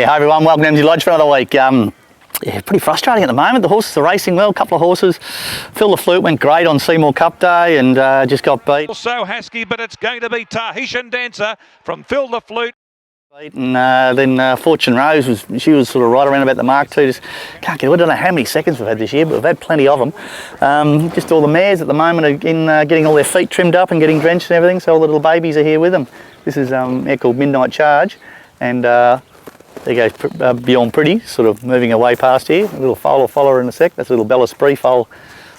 Yeah, hi everyone, welcome to Emsley Lodge for another week. Yeah, pretty frustrating at the moment. The horses are racing well, a couple of horses. Phil the Flute went great on Seymour Cup Day and just got beat. Also Husky, but it's going to be Tahitian Dancer from Phil the Flute. And then Fortune Rose, she was sort of right around about the mark too. Just can't get, I don't know how many seconds we've had this year, but we've had plenty of them. Just all the mares at the moment are in, getting all their feet trimmed up and getting drenched and everything, so all the little babies are here with them. This is a mare called Midnight Charge, and there goes Beyond Pretty, sort of moving away past here. A little foal will follow her in a sec. That's a little Bella Spree foal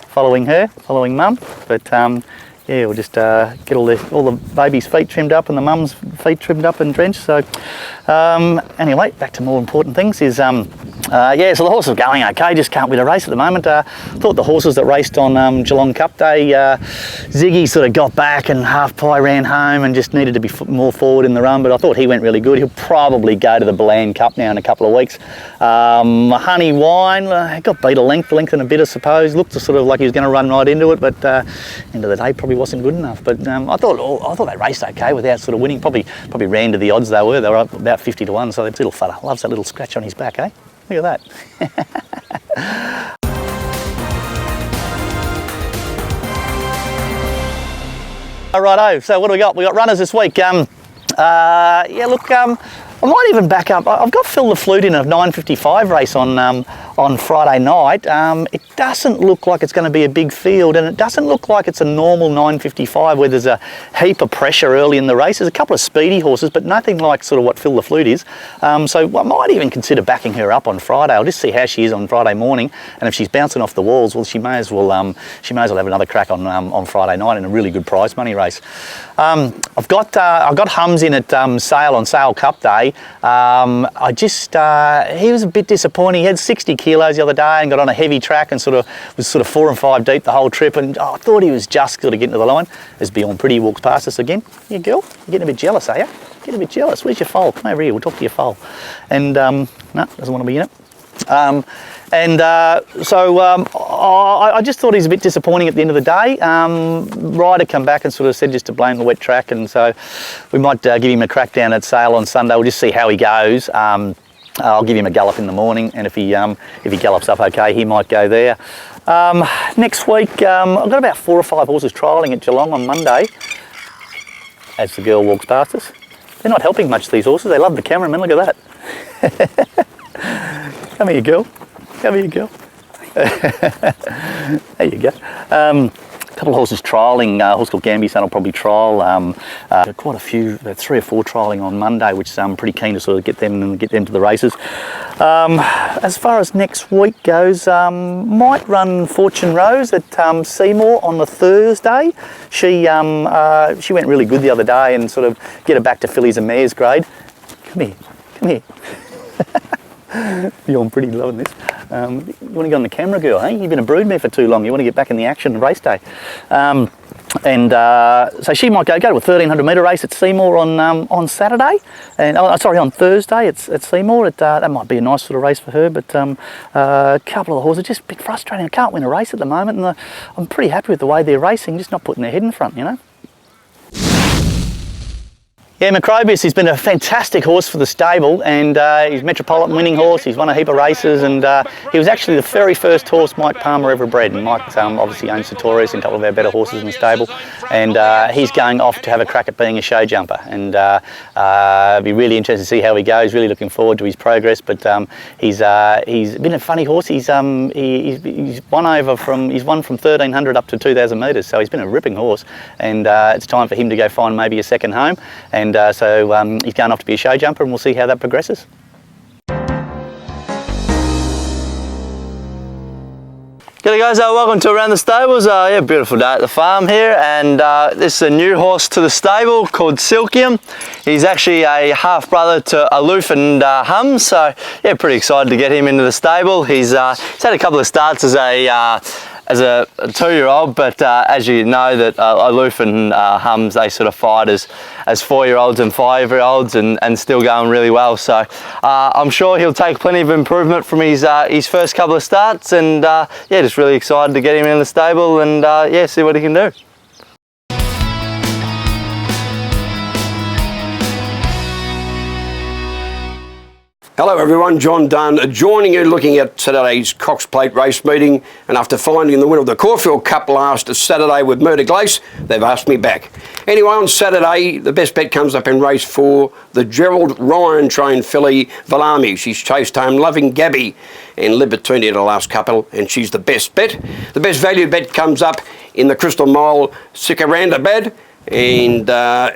following her, following mum. But yeah, we'll just get all the babies' feet trimmed up and the mum's feet trimmed up and drenched. So anyway, back to more important things is yeah, so the horses are going okay, just can't win a race at the moment. Thought the horses that raced on Geelong Cup Day, Ziggy sort of got back and Half Pie ran home and just needed to be more forward in the run, but I thought he went really good. He'll probably go to the Bland Cup now in a couple of weeks. Honey Wine got beat a length and a bit, I suppose. Looked sort of like he was going to run right into it, but end of the day probably wasn't good enough. But I thought they raced okay without sort of winning. Probably ran to the odds they were. They were up about 50 to 1. So that little fella loves that little scratch on his back, eh? Look at that. Righto, so what do we got? We got runners this week. Yeah, look, I might even back up. I've got Phil the Flute in a 9:55 race on Friday night. It doesn't look like it's going to be a big field, and it doesn't look like it's a normal 9:55 where there's a heap of pressure early in the race. There's a couple of speedy horses, but nothing like sort of what Phil the Flute is. So I might even consider backing her up on Friday. I'll just see how she is on Friday morning, and if she's bouncing off the walls, well, she may as well have another crack on Friday night in a really good prize money race. I've got Hums in at Sale on Sale Cup Day. He was a bit disappointing. He had 60 kilos the other day and got on a heavy track and was 4 and 5 deep the whole trip, and I thought he was just sort of getting to the line as Beyond Pretty walks past us again. Yeah, girl, you're getting a bit jealous, are you? Getting a bit jealous. Where's your foal? Come over here, we'll talk to your foal. And no, doesn't want to be in it. I just thought he's a bit disappointing at the end of the day. Ryder come back and sort of said just to blame the wet track, and so we might give him a crack down at Sale on Sunday. We'll just see how he goes. I'll give him a gallop in the morning, and if he gallops up okay, he might go there. Next week, I've got about 4 or 5 horses trialling at Geelong on Monday as the girl walks past us. They're not helping much, these horses. They love the cameraman. Look at that. Come here, girl. Come here, girl. There you go. A couple of horses trialling. A horse called Gambier Son will probably trial. Quite a few, 3 or 4 trialling on Monday, which I'm pretty keen to sort of get them to the races. As far as next week goes, might run Fortune Rose at Seymour on the Thursday. She went really good the other day, and sort of get her back to fillies and mares grade. Come here, come here. You're pretty loving this. You want to go on the camera, girl, hey? You've been a broodmare for too long. You want to get back in the action race day. So she might go to a 1,300 metre race at Seymour on Saturday, and on Thursday at Seymour. That might be a nice sort of race for her. But a couple of the horses are just a bit frustrating. I can't win a race at the moment, and I'm pretty happy with the way they're racing, just not putting their head in front, you know. Yeah, Macrobius, he's been a fantastic horse for the stable, and he's a Metropolitan winning horse. He's won a heap of races, and he was actually the very first horse Mike Palmer ever bred. And Mike obviously owns Sartorius and a couple of our better horses in the stable, and he's going off to have a crack at being a show jumper, and it'd be really interesting to see how he goes. Really looking forward to his progress, but he's been a funny horse. He's won from 1,300 up to 2,000 metres, so he's been a ripping horse, and it's time for him to go find maybe a second home. And so he's going off to be a show jumper, and we'll see how that progresses. G'day guys, welcome to Around the Stables. Yeah, beautiful day at the farm here, and this is a new horse to the stable called Silkihim. He's actually a half brother to Aloof and Hum, so yeah, pretty excited to get him into the stable. He's had a couple of starts as a 2-year-old, but as you know, that Aloof and Hums, they sort of fight as 4-year-olds and 5-year-olds, and still going really well. So I'm sure he'll take plenty of improvement from his first couple of starts, and yeah, just really excited to get him in the stable and yeah, see what he can do. Hello everyone, John Dunne joining you looking at Saturday's Cox Plate race meeting, and after finding the winner of the Caulfield Cup last Saturday with Murder Glace, they've asked me back. Anyway, on Saturday, the best bet comes up in race 4, the Gerald Ryan trained filly Valami. She's chased home Loving Gabby and Libertini at the last couple, and she's the best bet. The best value bet comes up in the Crystal Mile Sikarandabad, and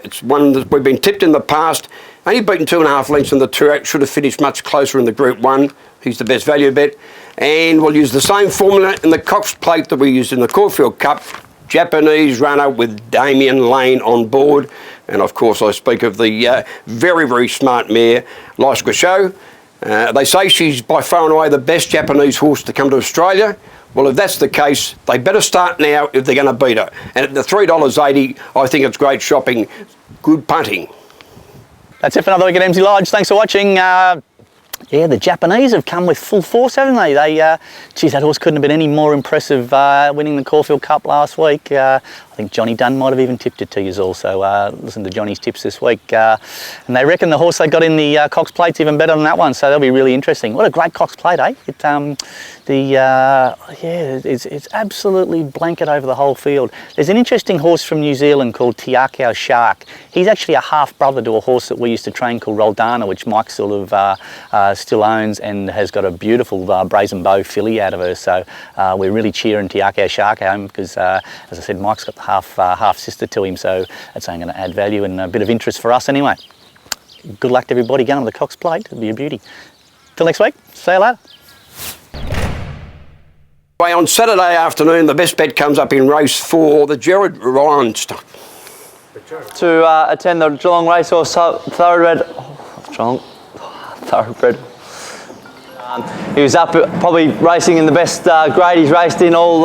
it's one that we've been tipped in the past. Only beaten 2.5 lengths in the Turak, should have finished much closer in the Group 1. He's the best value bet. And we'll use the same formula in the Cox Plate that we used in the Caulfield Cup. Japanese runner with Damien Lane on board. And of course I speak of the very, very smart mare, Lyska Show. They say she's by far and away the best Japanese horse to come to Australia. Well, if that's the case, they better start now if they're going to beat her. And at the $3.80, I think it's great shopping. Good punting. That's it for another week at Emsley Lodge. Thanks for watching. Yeah, the Japanese have come with full force, haven't they? Geez, that horse couldn't have been any more impressive winning the Caulfield Cup last week. I think Johnny Dunne might have even tipped it to you all, so listen to Johnny's tips this week. And they reckon the horse they got in the Cox Plate's even better than that one, so that'll be really interesting. What a great Cox Plate, eh? It's absolutely blanket over the whole field. There's an interesting horse from New Zealand called Tiakau Shark. He's actually a half-brother to a horse that we used to train called Roldana, which Mike sort of still owns and has got a beautiful brazen bow filly out of her. So we're really cheering Tiakau Shark home because, as I said, Mike's got the half sister to him, so that's only going to add value and a bit of interest for us anyway. Good luck to everybody going to the Cox Plate. It'll be a beauty. Till next week, see you later. On Saturday afternoon, the best bet comes up in race 4, the Gerald Ryan stock. To attend the Geelong Racehorse Thoroughbred. He was up probably racing in the best grade he's raced in all